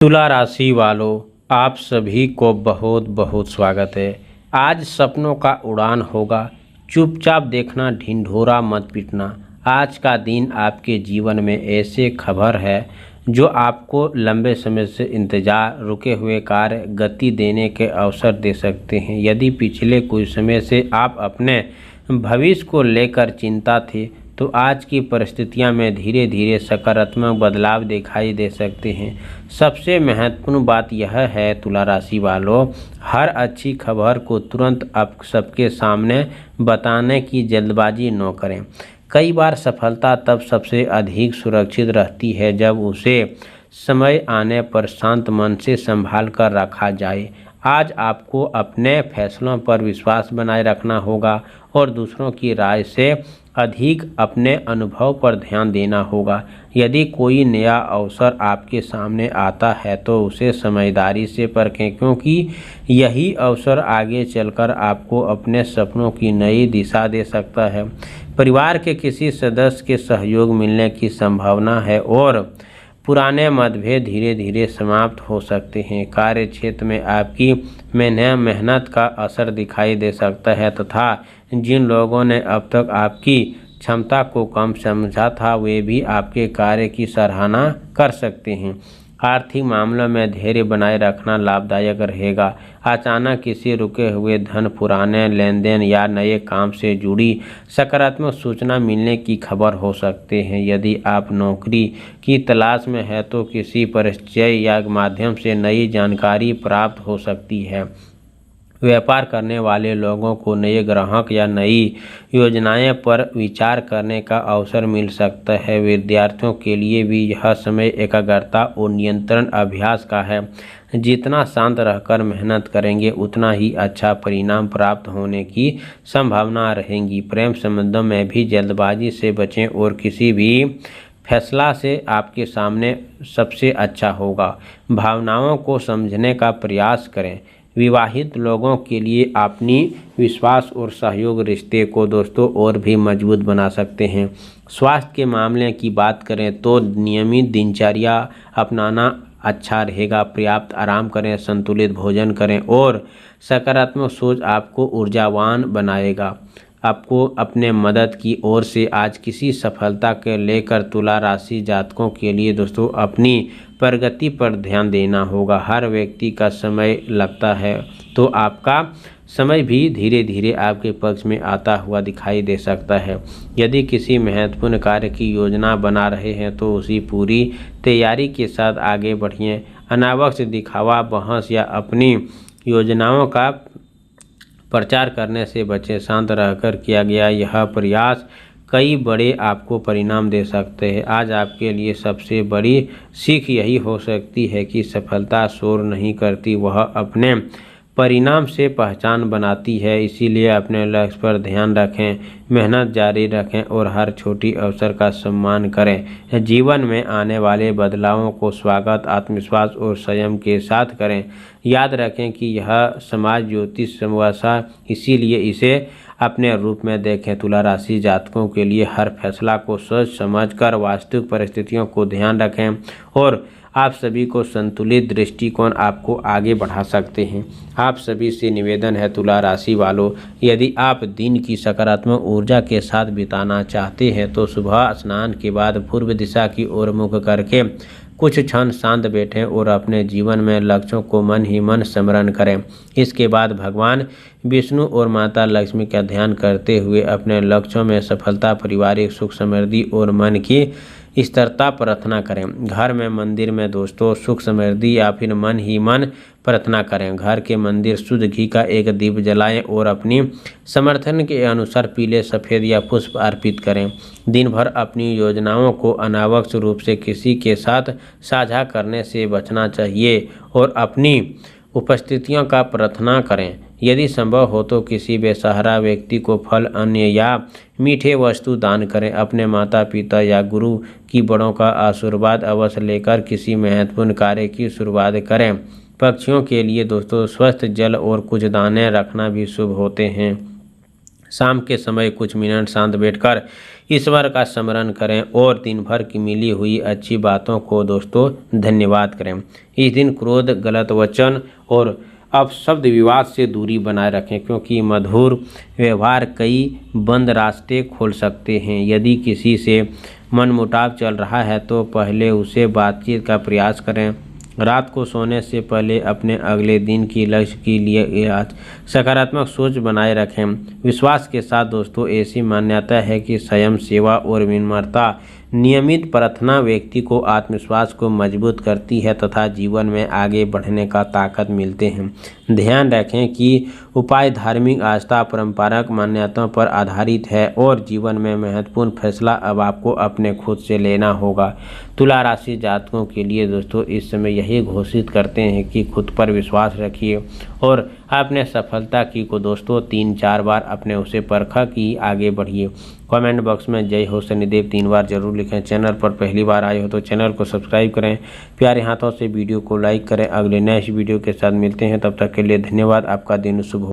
तुला राशि वालों, आप सभी को बहुत बहुत स्वागत है। आज सपनों का उड़ान होगा। चुपचाप देखना, ढिंढोरा मत पीटना। आज का दिन आपके जीवन में ऐसे खबर है जो आपको लंबे समय से इंतजार, रुके हुए कार्य गति देने के अवसर दे सकते हैं। यदि पिछले कुछ समय से आप अपने भविष्य को लेकर चिंता थे, तो आज की परिस्थितियां में धीरे धीरे सकारात्मक बदलाव दिखाई दे सकते हैं। सबसे महत्वपूर्ण बात यह है तुला राशि वालों, हर अच्छी खबर को तुरंत आप सबके सामने बताने की जल्दबाजी न करें। कई बार सफलता तब सबसे अधिक सुरक्षित रहती है जब उसे समय आने पर शांत मन से संभाल कर रखा जाए। आज आपको अपने फैसलों पर विश्वास बनाए रखना होगा और दूसरों की राय से अधिक अपने अनुभव पर ध्यान देना होगा। यदि कोई नया अवसर आपके सामने आता है तो उसे समझदारी से परखें, क्योंकि यही अवसर आगे चलकर आपको अपने सपनों की नई दिशा दे सकता है। परिवार के किसी सदस्य के सहयोग मिलने की संभावना है और पुराने मतभेद धीरे धीरे समाप्त हो सकते हैं। कार्य क्षेत्र में आपकी मेहनत का असर दिखाई दे सकता है तथा जिन लोगों ने अब तक आपकी क्षमता को कम समझा था, वे भी आपके कार्य की सराहना कर सकते हैं। आर्थिक मामलों में धैर्य बनाए रखना लाभदायक रहेगा। अचानक किसी रुके हुए धन, पुराने लेन देन या नए काम से जुड़ी सकारात्मक सूचना मिलने की खबर हो सकते हैं। यदि आप नौकरी की तलाश में हैं तो किसी परिचय या माध्यम से नई जानकारी प्राप्त हो सकती है। व्यापार करने वाले लोगों को नए ग्राहक या नई योजनाएं पर विचार करने का अवसर मिल सकता है। विद्यार्थियों के लिए भी यह समय एकाग्रता और नियंत्रण अभ्यास का है। जितना शांत रहकर मेहनत करेंगे, उतना ही अच्छा परिणाम प्राप्त होने की संभावना रहेगी। प्रेम संबंधों में भी जल्दबाजी से बचें और किसी भी फैसला से आपके सामने सबसे अच्छा होगा। भावनाओं को समझने का प्रयास करें। विवाहित लोगों के लिए अपनी विश्वास और सहयोग रिश्ते को दोस्तों और भी मजबूत बना सकते हैं। स्वास्थ्य के मामले की बात करें तो नियमित दिनचर्या अपनाना अच्छा रहेगा। पर्याप्त आराम करें, संतुलित भोजन करें और सकारात्मक सोच आपको ऊर्जावान बनाएगा। आपको अपने मदद की ओर से आज किसी सफलता के लेकर तुला राशि जातकों के लिए दोस्तों अपनी प्रगति पर ध्यान देना होगा। हर व्यक्ति का समय लगता है, तो आपका समय भी धीरे धीरे आपके पक्ष में आता हुआ दिखाई दे सकता है। यदि किसी महत्वपूर्ण कार्य की योजना बना रहे हैं तो उसी पूरी तैयारी के साथ आगे बढ़िए। अनावश्यक दिखावा, बहस या अपनी योजनाओं का प्रचार करने से बचें। शांत रहकर किया गया यह प्रयास कई बड़े आपको परिणाम दे सकते हैं। आज आपके लिए सबसे बड़ी सीख यही हो सकती है कि सफलता शोर नहीं करती, वह अपने परिणाम से पहचान बनाती है। इसीलिए अपने लक्ष्य पर ध्यान रखें, मेहनत जारी रखें और हर छोटी अवसर का सम्मान करें। जीवन में आने वाले बदलावों को स्वागत, आत्मविश्वास और संयम के साथ करें। याद रखें कि यह समाज ज्योतिष समस्या, इसीलिए इसे अपने रूप में देखें। तुला राशि जातकों के लिए हर फैसला को सोच समझ कर वास्तविक परिस्थितियों को ध्यान रखें और आप सभी को संतुलित दृष्टिकोण आपको आगे बढ़ा सकते हैं। आप सभी से निवेदन है तुला राशि वालों, यदि आप दिन की सकारात्मक ऊर्जा के साथ बिताना चाहते हैं तो सुबह स्नान के बाद पूर्व दिशा की ओर मुख करके कुछ क्षण शांत बैठें और अपने जीवन में लक्ष्यों को मन ही मन स्मरण करें। इसके बाद भगवान विष्णु और माता लक्ष्मी का ध्यान करते हुए अपने लक्ष्यों में सफलता, पारिवारिक सुख, समृद्धि और मन की स्थिरता प्रार्थना करें। घर में, मंदिर में दोस्तों सुख समृद्धि या फिर मन ही मन प्रार्थना करें। घर के मंदिर शुद्ध घी का एक दीप जलाएं और अपनी समर्थन के अनुसार पीले, सफ़ेद या पुष्प अर्पित करें। दिन भर अपनी योजनाओं को अनावश्यक रूप से किसी के साथ साझा करने से बचना चाहिए और अपनी उपस्थितियों का प्रार्थना करें। यदि संभव हो तो किसी बेसहारा व्यक्ति को फल, अन्न या मीठे वस्तु दान करें। अपने माता पिता या गुरु की बड़ों का आशीर्वाद अवश्य लेकर किसी महत्वपूर्ण कार्य की शुरुआत करें। पक्षियों के लिए दोस्तों स्वस्थ जल और कुछ दाने रखना भी शुभ होते हैं। शाम के समय कुछ मिनट शांत बैठकर ईश्वर का स्मरण करें और दिन भर की मिली हुई अच्छी बातों को दोस्तों धन्यवाद करें। इस दिन क्रोध, गलत वचन और अपशब्द विवाद से दूरी बनाए रखें, क्योंकि मधुर व्यवहार कई बंद रास्ते खोल सकते हैं। यदि किसी से मनमुटाव चल रहा है तो पहले उसे बातचीत का प्रयास करें। रात को सोने से पहले अपने अगले दिन की लक्ष्य के लिए आज सकारात्मक सोच बनाए रखें। विश्वास के साथ दोस्तों ऐसी मान्यता है कि स्वयं सेवा और विनम्रता, नियमित प्रार्थना व्यक्ति को आत्मविश्वास को मजबूत करती है तथा जीवन में आगे बढ़ने का ताकत मिलते हैं। ध्यान रखें कि उपाय धार्मिक आस्था, परंपरागत मान्यताओं पर आधारित है और जीवन में महत्वपूर्ण फैसला अब आपको अपने खुद से लेना होगा। तुला राशि जातकों के लिए दोस्तों इस समय यही घोषित करते हैं कि खुद पर विश्वास रखिए और अपने सफलता की को दोस्तों 3-4 बार अपने उसे परखा कि आगे बढ़िए। कमेंट बॉक्स में जय हो शनिदेव 3 बार जरूर लिखें। चैनल पर पहली बार आए हो तो चैनल को सब्सक्राइब करें। प्यारे हाथों से वीडियो को लाइक करें। अगले नेक्स्ट वीडियो के साथ मिलते हैं, तब तक के लिए धन्यवाद। आपका दिन शुभ हो।